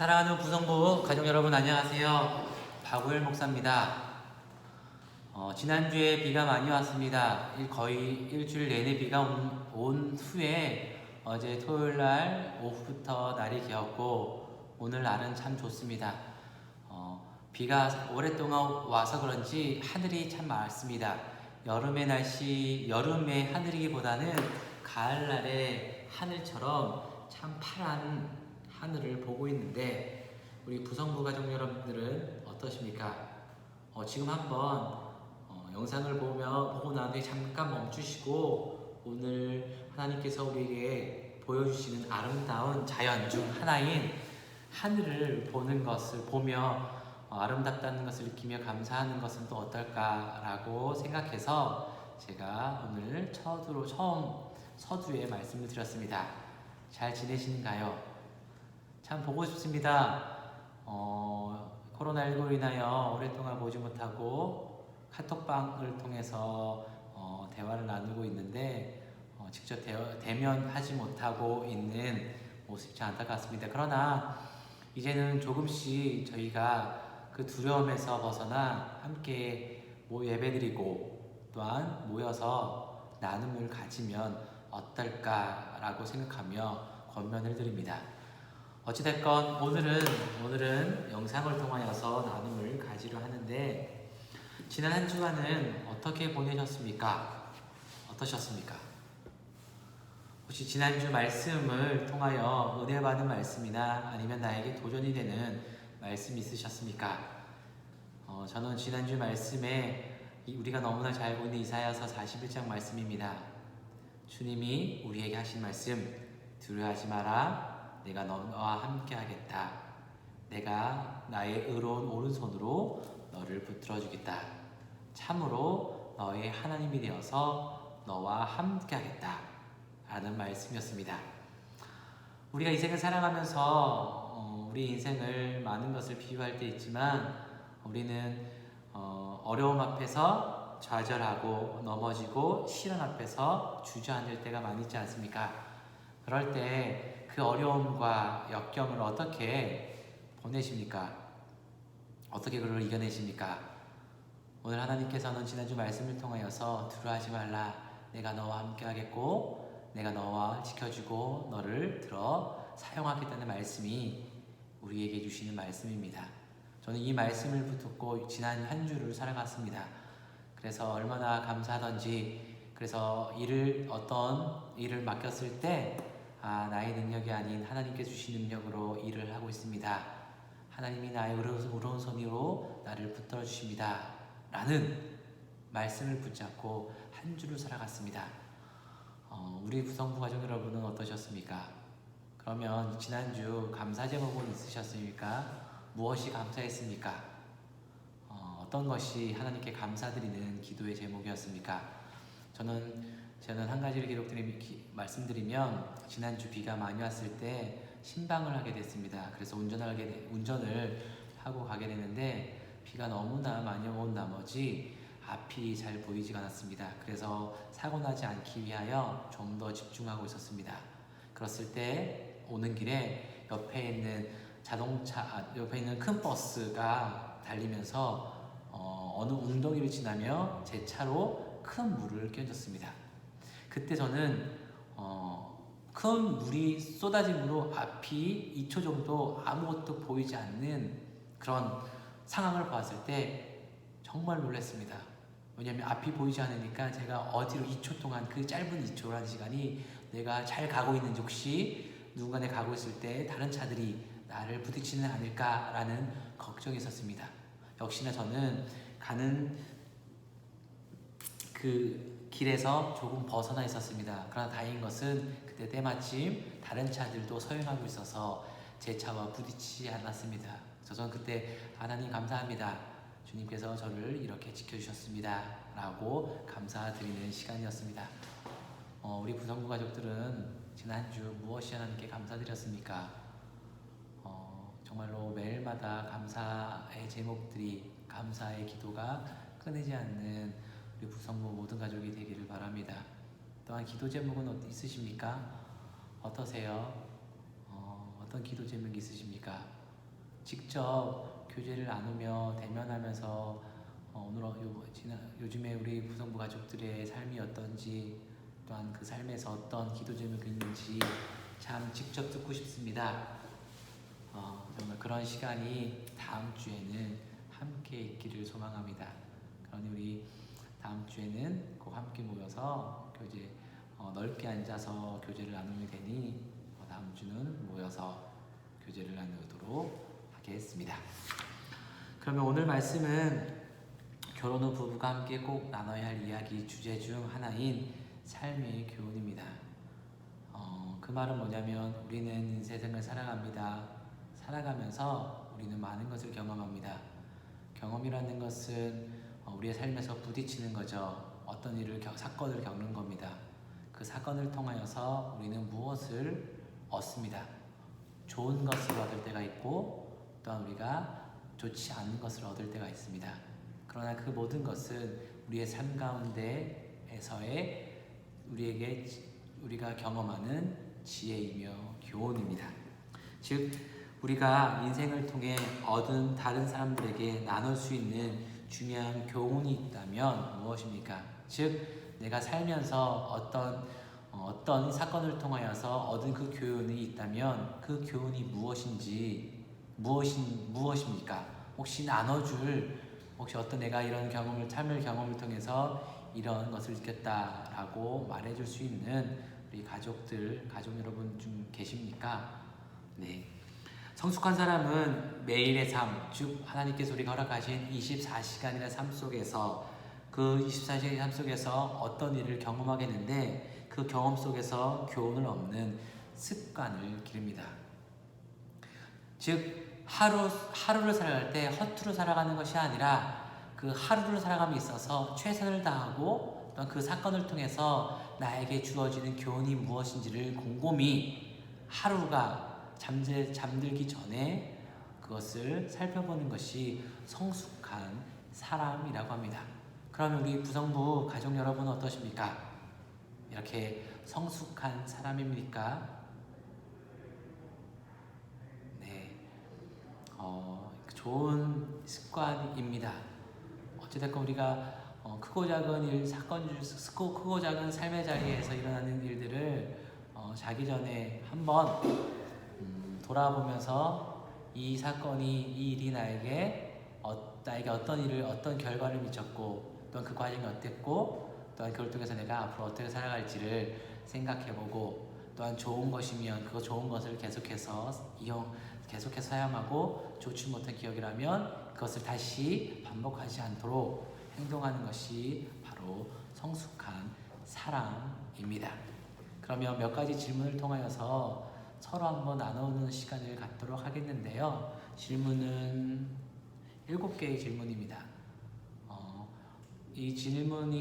사랑하는 구성부 가족 여러분 안녕하세요. 박우열 목사입니다. 지난주에 비가 많이 왔습니다. 거의 일주일 내내 비가 온 후에 어제 토요일날 오후부터 날이 개었고 오늘 날은 참 좋습니다. 비가 오랫동안 와서 그런지 하늘이 참 맑습니다. 여름의 날씨, 여름의 하늘이기보다는 가을날의 하늘처럼 참 파란 하늘을 보고 있는데 우리 구성부 가족 여러분들은 어떠십니까? 지금 한번 영상을 보고 난 뒤에 잠깐 멈추시고 오늘 하나님께서 우리에게 보여주시는 아름다운 자연 중 하나인 하늘을 보는 것을 보며 아름답다는 것을 느끼며 감사하는 것은 또 어떨까라고 생각해서 제가 오늘 처음 서두에 말씀을 드렸습니다. 잘 지내시는가요? 참 보고 싶습니다. 코로나19로 인하여 오랫동안 보지 못하고 카톡방을 통해서 대화를 나누고 있는데 직접 대면하지 못하고 있는 모습이 참 안타깝습니다. 그러나 이제는 조금씩 저희가 그 두려움에서 벗어나 함께 예배드리고 또한 모여서 나눔을 가지면 어떨까라고 생각하며 권면을 드립니다. 어찌됐건 오늘은 영상을 통하여서 나눔을 가지려 하는데 지난 한 주간은 어떻게 보내셨습니까? 어떠셨습니까? 혹시 지난주 말씀을 통하여 은혜 받은 말씀이나 아니면 나에게 도전이 되는 말씀 있으셨습니까? 저는 지난주 말씀에 우리가 너무나 잘 보는 이사야서 41장 말씀입니다. 주님이 우리에게 하신 말씀, 두려워하지 마라. 내가 너와 함께 하겠다. 내가 나의 의로운 오른손으로 너를 붙들어 주겠다. 참으로 너의 하나님이 되어서 너와 함께 하겠다. 라는 말씀이었습니다. 우리가 인생을 살아가면서 우리 인생을 많은 것을 비유할 때 있지만 우리는 어려움 앞에서 좌절하고 넘어지고 시련 앞에서 주저앉을 때가 많이 있지 않습니까? 그럴 때 그 어려움과 역경을 어떻게 보내십니까? 어떻게 그걸 이겨내십니까? 오늘 하나님께서는 지난주 말씀을 통하여서 두려워하지 말라. 내가 너와 함께 하겠고 내가 너와 지켜주고 너를 들어 사용하겠다는 말씀이 우리에게 주시는 말씀입니다. 저는 이 말씀을 붙잡고 지난 한 주를 살아갔습니다. 그래서 얼마나 감사하던지 그래서 어떤 일을 맡겼을 때 나의 능력이 아닌 하나님께 주신 능력으로 일을 하고 있습니다. 하나님이 나의 의로운 손으로 나를 붙들어 주십니다. 라는 말씀을 붙잡고 한 주를 살아갔습니다. 우리 구성부 가족 여러분은 어떠셨습니까? 그러면 지난주 감사 제목은 있으셨습니까? 무엇이 감사했습니까? 어떤 것이 하나님께 감사드리는 기도의 제목이었습니까? 저는 한 가지를 말씀드리면 지난주 비가 많이 왔을 때 신방을 하게 됐습니다. 그래서 운전을 하고 가게 되는데 비가 너무나 많이 온 나머지 앞이 잘 보이지가 않았습니다. 그래서 사고 나지 않기 위하여 좀 더 집중하고 있었습니다. 그랬을 때 오는 길에 옆에 있는 큰 버스가 달리면서 어느 웅덩이를 지나며 제 차로 큰 물을 끼얹었습니다. 그때 저는 큰 물이 쏟아짐으로 앞이 2초 정도 아무것도 보이지 않는 그런 상황을 봤을 때 정말 놀랐습니다. 왜냐하면 앞이 보이지 않으니까 제가 어디로 2초 동안 그 짧은 2초라는 시간이 내가 잘 가고 있는지 혹시 누군가 내가 가고 있을 때 다른 차들이 나를 부딪히는 않을까라는 걱정이 있었습니다. 역시나 저는 가는 그 길에서 조금 벗어나 있었습니다. 그러나 다행인 것은 그때 때마침 다른 차들도 서행하고 있어서 제 차와 부딪히지 않았습니다. 저는 그때 하나님 감사합니다. 주님께서 저를 이렇게 지켜주셨습니다. 라고 감사드리는 시간이었습니다. 우리 구성부 가족들은 지난주 무엇이 하나님께 감사드렸습니까? 정말로 매일마다 감사의 제목들이 감사의 기도가 끊이지 않는 우리 구성부 모든 가족이 되기를 바랍니다. 또한 기도 제목은 있으십니까? 어떠세요? 어떤 기도 제목이 있으십니까? 직접 교제를 나누며 대면하면서 요즘에 우리 부성부 가족들의 삶이 어떤지, 또한 그 삶에서 어떤 기도 제목이 있는지 참 직접 듣고 싶습니다. 정말 그런 시간이 다음 주에는 함께 있기를 소망합니다. 그러니 우리 다음 주에는 꼭 함께 모여서 넓게 앉아서 교제를 나누게 되니 다음 주는 모여서 교제를 나누도록 하겠습니다. 그러면 오늘 말씀은 결혼 후 부부가 함께 꼭 나눠야 할 이야기 주제 중 하나인 삶의 교훈입니다. 그 말은 뭐냐면 우리는 인생을 살아갑니다. 살아가면서 우리는 많은 것을 경험합니다. 경험이라는 것은 우리의 삶에서 부딪히는 거죠. 어떤 사건을 겪는 겁니다. 그 사건을 통하여서 우리는 무엇을 얻습니다. 좋은 것을 얻을 때가 있고 또한 우리가 좋지 않은 것을 얻을 때가 있습니다. 그러나 그 모든 것은 우리의 삶 가운데에서의 우리가 경험하는 지혜이며 교훈입니다. 즉 우리가 인생을 통해 얻은 다른 사람들에게 나눌 수 있는 중요한 교훈이 있다면 무엇입니까? 즉 내가 살면서 어떤 사건을 통하여서 얻은 그 교훈이 있다면 그 교훈이 무엇입니까? 혹시 내가 이런 삶의 경험을 통해서 이런 것을 느꼈다라고 말해줄 수 있는 우리 가족 여러분 좀 계십니까? 네. 성숙한 사람은 매일의 삶, 즉 하나님께서 우리가 허락하신 24시간이라는 삶 속에서 그 24시간의 삶 속에서 어떤 일을 경험하겠는데 그 경험 속에서 교훈을 얻는 습관을 기릅니다. 즉 하루를 살아갈 때 허투루 살아가는 것이 아니라 그 하루를 살아감에 있어서 최선을 다하고 또 그 사건을 통해서 나에게 주어지는 교훈이 무엇인지를 곰곰이 하루가 잠들기 전에 그것을 살펴보는 것이 성숙한 사람이라고 합니다. 그러면 우리 부성부 가족 여러분은 어떠십니까? 이렇게 성숙한 사람입니까? 네, 좋은 습관입니다. 어찌됐건 우리가 크고 작은 크고 작은 삶의 자리에서 일어나는 일들을 자기 전에 한번 돌아보면서 이 일이 나에게 어떤 결과를 미쳤고 또한 그 과정이 어땠고 또한 그걸 통해서 내가 앞으로 어떻게 살아갈지를 생각해보고 또한 좋은 것이면 그 좋은 것을 계속해서 사용하고 좋지 못한 기억이라면 그것을 다시 반복하지 않도록 행동하는 것이 바로 성숙한 사람입니다. 그러면 몇 가지 질문을 통하여서 서로 한번 나누는 시간을 갖도록 하겠는데요. 질문은 7개의 질문입니다. 이 질문,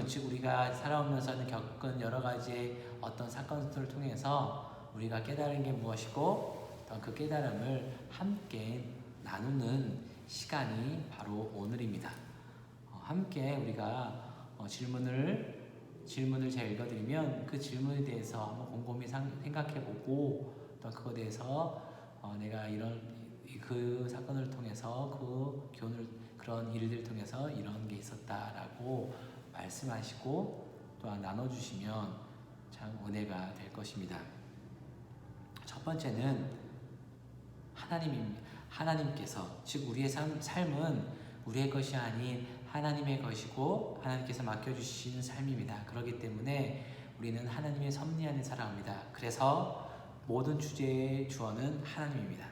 즉 우리가 살아오면서 겪은 여러 가지 어떤 사건들을 통해서 우리가 깨달은 게 무엇이고 또 그 깨달음을 함께 나누는 시간이 바로 오늘입니다. 함께 우리가 질문을 제가 읽어드리면 그 질문에 대해서 한번 곰곰이 생각해보고 또 그거에 대해서 내가 그 사건을 통해서 그런 일들을 통해서 이런 게 있었다라고 말씀하시고 또한 나눠주시면 참 은혜가 될 것입니다. 첫 번째는 하나님께서, 즉 우리의 삶은 우리의 것이 아닌 하나님의 것이고 하나님께서 맡겨주신 삶입니다. 그렇기 때문에 우리는 하나님의 섭리 안에 살아갑니다. 그래서 모든 주제의 주어는 하나님입니다.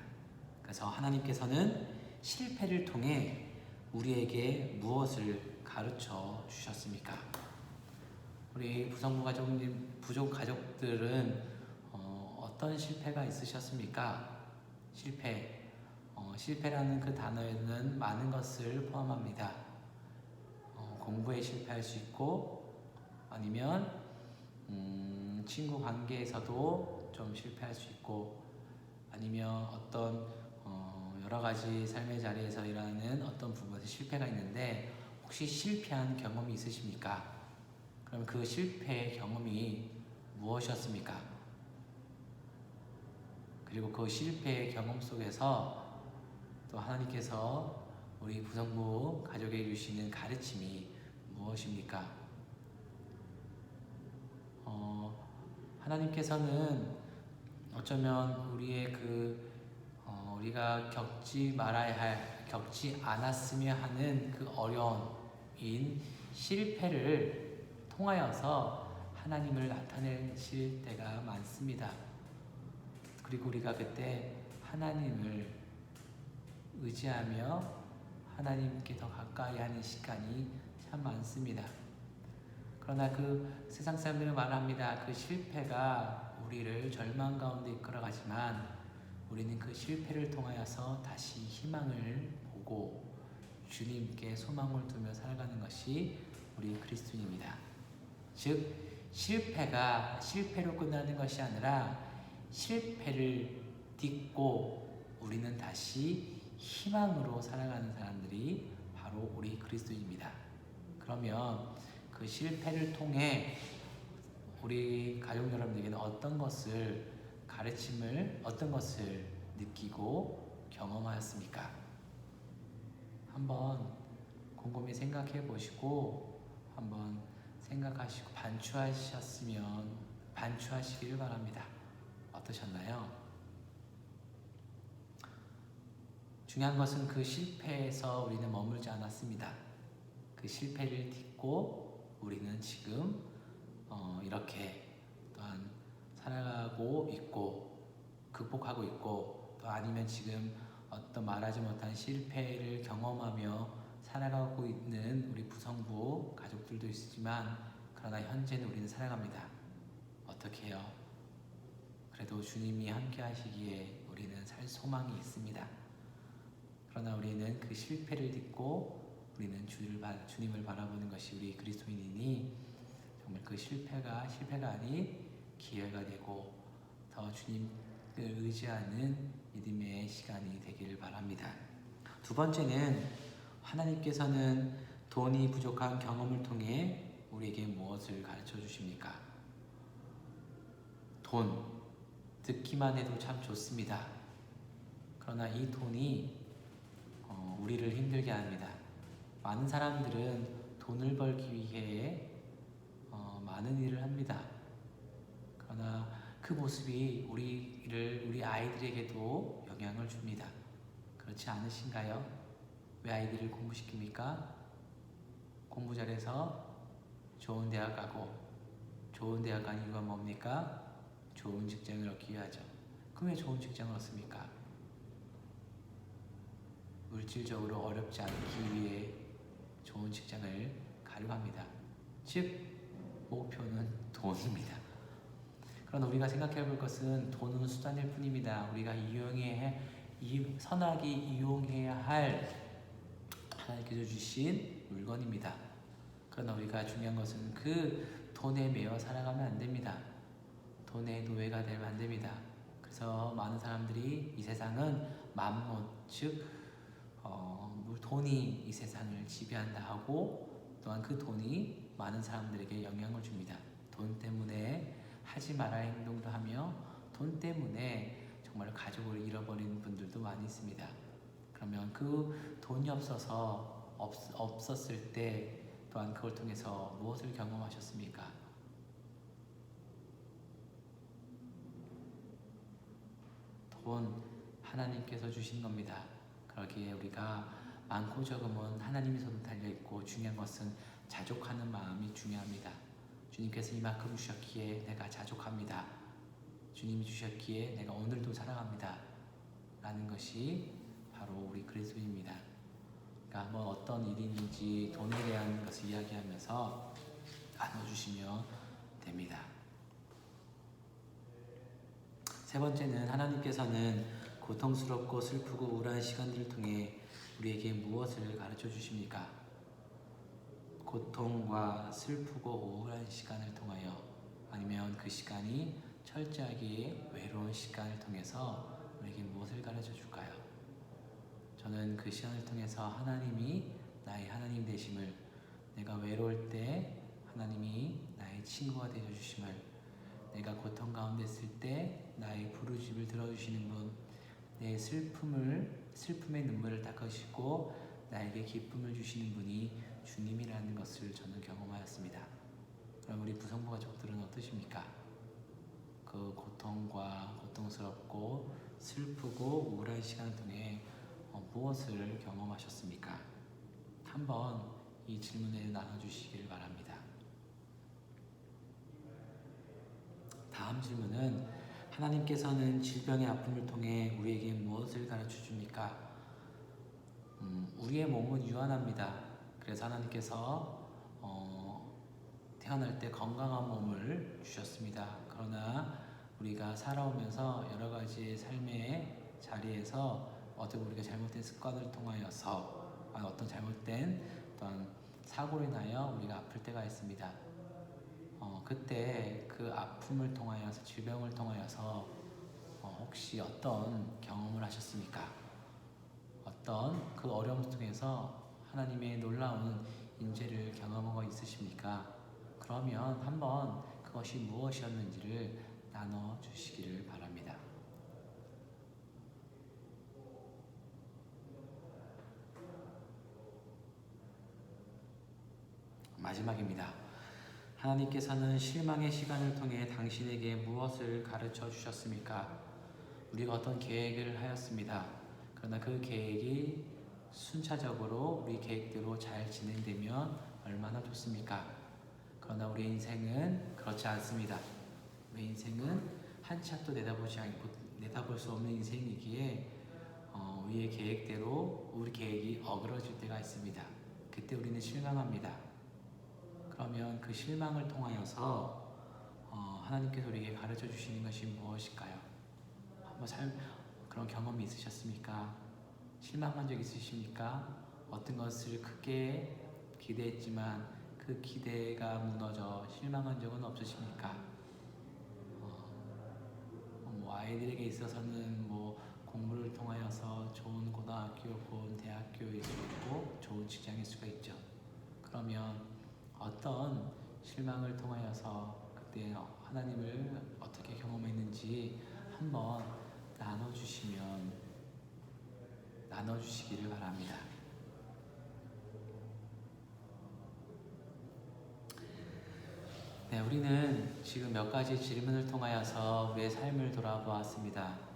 그래서 하나님께서는 실패를 통해 우리에게 무엇을 가르쳐 주셨습니까? 우리 부성부 가족들은 어떤 실패가 있으셨습니까? 실패라는 그 단어에는 많은 것을 포함합니다. 공부에 실패할 수 있고 아니면 친구 관계에서도 좀 실패할 수 있고 아니면 어떤 여러 가지 삶의 자리에서 일어나는 어떤 부분에서 실패가 있는데 혹시 실패한 경험이 있으십니까? 그럼 그 실패의 경험이 무엇이었습니까? 그리고 그 실패의 경험 속에서 또 하나님께서 우리 구성부 가족에게 주시는 가르침이 무엇입니까? 하나님께서는 어쩌면 우리의 우리가 겪지 말아야 할, 겪지 않았으며 하는 그 어려움인 실패를 통하여서 하나님을 나타내실 때가 많습니다. 그리고 우리가 그때 하나님을 의지하며 하나님께 더 가까이 하는 시간이 참 많습니다. 그러나 그 세상 사람들은 말합니다. 그 실패가 우리를 절망 가운데 이끌어가지만 우리는 그 실패를 통하여서 다시 희망을 보고 주님께 소망을 두며 살아가는 것이 우리 그리스도인입니다. 즉 실패가 실패로 끝나는 것이 아니라 실패를 딛고 우리는 다시 희망으로 살아가는 사람들이 바로 우리 그리스도인입니다. 그러면 그 실패를 통해 우리 가족 여러분들에게는 어떤 것을 느끼고 경험하였습니까? 한번 곰곰이 생각해 보시고 한번 생각하시고 반추하시기를 바랍니다. 어떠셨나요? 중요한 것은 그 실패에서 우리는 머물지 않았습니다. 그 실패를 딛고 우리는 지금 이렇게 또한 살아가고 있고 극복하고 있고 또 아니면 지금 어떤 말하지 못한 실패를 경험하며 살아가고 있는 우리 부성부 가족들도 있지만 그러나 현재는 우리는 살아갑니다. 어떻게 해요? 그래도 주님이 함께 하시기에 우리는 살 소망이 있습니다. 그러나 우리는 그 실패를 딛고 우리는 주님을 바라보는 것이 우리 그리스도인이니 정말 그 실패가 아닌 기회가 되고 더 주님을 의지하는 믿음의 시간이 되기를 바랍니다. 두 번째는 하나님께서는 돈이 부족한 경험을 통해 우리에게 무엇을 가르쳐 주십니까? 돈, 듣기만 해도 참 좋습니다. 그러나 이 돈이 우리를 힘들게 합니다. 많은 사람들은 돈을 벌기 위해 많은 일을 합니다. 그러나 그 모습이 우리 아이들에게도 영향을 줍니다. 그렇지 않으신가요? 왜 아이들을 공부시킵니까? 공부 잘해서 좋은 대학 가고 좋은 대학 간 이유가 뭡니까? 좋은 직장을 얻기 위하죠. 그럼 왜 좋은 직장을 얻습니까? 물질적으로 어렵지 않기 위해 좋은 직장을 가려고 합니다. 즉 목표는 돈입니다. 그러나 우리가 생각해 볼 것은 돈은 수단일 뿐입니다. 우리가 선하게 이용해야 할 하나님께서 주신 물건입니다. 그러나 우리가 중요한 것은 그 돈에 매여 살아가면 안 됩니다. 돈의 노예가 되면 안 됩니다. 그래서 많은 사람들이 이 세상은 만몬, 즉 돈이 이 세상을 지배한다 하고 또한 그 돈이 많은 사람들에게 영향을 줍니다. 돈 때문에 하지 말아야 할 행동도 하며 돈 때문에 정말 가족을 잃어버리는 분들도 많이 있습니다. 그러면 그 돈이 없었을 때 또한 그걸 통해서 무엇을 경험하셨습니까? 돈 하나님께서 주신 겁니다. 그러기에 우리가 많고 적음은 하나님의 손에 달려있고 중요한 것은 자족하는 마음이 중요합니다. 주님께서 이만큼 주셨기에 내가 자족합니다. 주님이 주셨기에 내가 오늘도 살아갑니다. 라는 것이 바로 우리 그리스도입니다. 그러니까 한번 어떤 일인지 돈에 대한 것을 이야기하면서 나눠주시면 됩니다. 세 번째는 하나님께서는 고통스럽고 슬프고 우울한 시간들을 통해 우리에게 무엇을 가르쳐 주십니까? 고통과 슬프고 우울한 시간을 통하여 아니면 그 시간이 철저하게 외로운 시간을 통해서 우리에게 무엇을 가르쳐 줄까요? 저는 그 시간을 통해서 하나님이 나의 하나님 되심을, 내가 외로울 때 하나님이 나의 친구가 되어 주심을, 내가 고통 가운데 있을 때 나의 부르짖음을 들어주시는 분, 내 슬픔의 눈물을 닦으시고 나에게 기쁨을 주시는 분이 주님이라는 것을 저는 경험하였습니다. 그럼 우리 부성부 가족들은 어떠십니까? 그 고통스럽고 슬프고 우울한 시간을 통해 무엇을 경험하셨습니까? 한번 이 질문을 나눠주시길 바랍니다. 다음 질문은 하나님께서는 질병의 아픔을 통해 우리에게 무엇을 가르쳐 줍니까? 우리의 몸은 유한합니다. 그래서 하나님께서 태어날 때 건강한 몸을 주셨습니다. 그러나 우리가 살아오면서 여러 가지 삶의 자리에서 어떻게 우리가 잘못된 습관을 통하여서 어떤 잘못된 어떤 사고로 인하여 우리가 아플 때가 있습니다. 그때 그 아픔을 통하여서 질병을 통하여서 혹시 어떤 경험을 하셨습니까? 어떤 그 어려움 속에서 하나님의 놀라운 인재를 경험하고 있으십니까? 그러면 한번 그것이 무엇이었는지를 나눠주시기를 바랍니다. 마지막입니다. 하나님께서는 실망의 시간을 통해 당신에게 무엇을 가르쳐 주셨습니까? 우리가 어떤 계획을 하였습니다. 그러나 그 계획이 순차적으로 우리 계획대로 잘 진행되면 얼마나 좋습니까? 그러나 우리 인생은 그렇지 않습니다. 우리 인생은 한치 앞도 내다볼 수 없는 인생이기에 우리의 계획대로 우리 계획이 어그러질 때가 있습니다. 그때 우리는 실망합니다. 그러면 그 실망을 통하여서 하나님께서 우리에게 가르쳐 주시는 것이 무엇일까요? 한번 그런 경험이 있으셨습니까? 실망한 적 있으십니까? 어떤 것을 크게 기대했지만 그 기대가 무너져 실망한 적은 없으십니까? 아이들에게 있어서는 공부를 통하여서 좋은 고등학교, 좋은 대학교일 수 있고 좋은 직장일 수가 있죠. 그러면 어떤 실망을 통하여서 그때 하나님을 어떻게 경험했는지 한번 나눠주시기를 바랍니다. 네, 우리는 지금 몇 가지 질문을 통하여서 우리의 삶을 돌아보았습니다.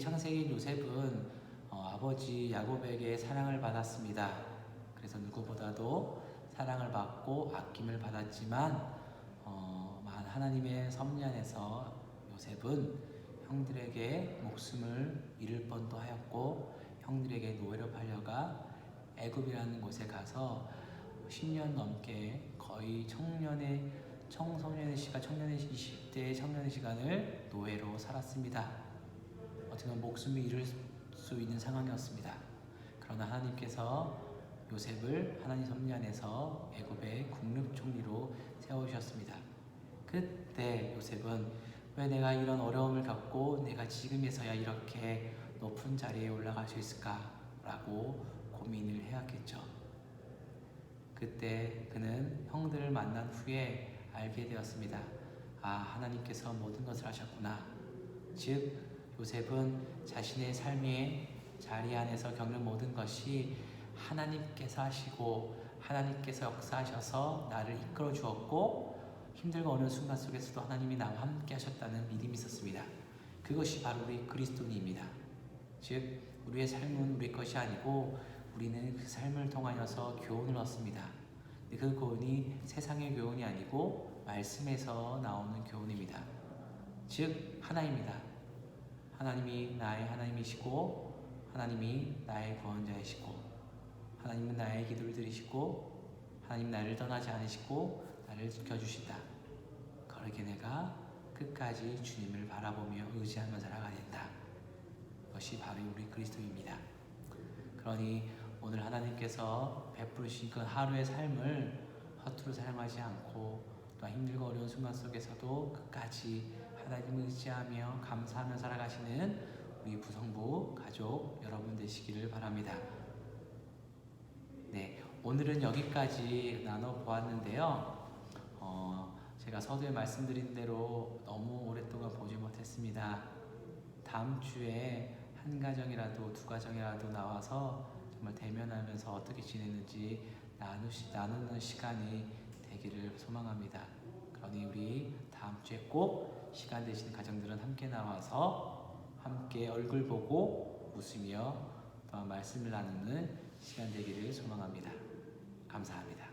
창세기인 요셉은 아버지 야곱에게 사랑을 받았습니다. 그래서 누구보다도 사랑을 받고 아낌을 받았지만 하나님의 섭리 안에서 요셉은 형들에게 목숨을 잃을 뻔도 하였고 형들에게 노예로 팔려가 애굽이라는 곳에 가서 10년 넘게 거의 청년의 20대 청년의 시간을 노예로 살았습니다. 어떻게 보면 목숨을 잃을 수 있는 상황이었습니다. 그러나 하나님께서 요셉을 하나님 섭리 안에서 애굽의 국립총리로 세우셨습니다. 그때 요셉은 왜 내가 이런 어려움을 겪고 내가 지금에서야 이렇게 높은 자리에 올라갈 수 있을까라고 고민을 해왔겠죠. 그때 그는 형들을 만난 후에 알게 되었습니다. 하나님께서 모든 것을 하셨구나. 즉 요셉은 자신의 삶의 자리 안에서 겪는 모든 것이 하나님께서 하시고 하나님께서 역사하셔서 나를 이끌어 주었고 힘들고 어느 순간 속에서도 하나님이 나와 함께 하셨다는 믿음이 있었습니다. 그것이 바로 우리 그리스도인입니다. 즉 우리의 삶은 우리 것이 아니고 우리는 그 삶을 통하여서 교훈을 얻습니다. 그 교훈이 세상의 교훈이 아니고 말씀에서 나오는 교훈입니다. 즉 하나입니다. 하나님이 나의 하나님이시고 하나님이 나의 구원자이시고 하나님은 나의 기도를 들으시고 하나님 나를 떠나지 않으시고 나를 지켜주신다. 그렇게 내가 끝까지 주님을 바라보며 의지하며 살아가야 된다. 그것이 바로 우리 그리스도입니다. 그러니 오늘 하나님께서 베푸신 그 하루의 삶을 허투루 사용하지 않고 또 힘들고 어려운 순간 속에서도 끝까지 하나님을 의지하며 감사하며 살아가시는 우리 부성부 가족 여러분 되시기를 바랍니다. 네, 오늘은 여기까지 나눠보았는데요. 제가 서두에 말씀드린 대로 너무 오랫동안 보지 못했습니다. 다음 주에 한 가정이라도 두 가정이라도 나와서 정말 대면하면서 어떻게 지내는지 나누는 시간이 되기를 소망합니다. 그러니 우리 다음 주에 꼭 시간 되시는 가정들은 함께 나와서 함께 얼굴 보고 웃으며 또한 말씀을 나누는 시간 되기를 소망합니다. 감사합니다.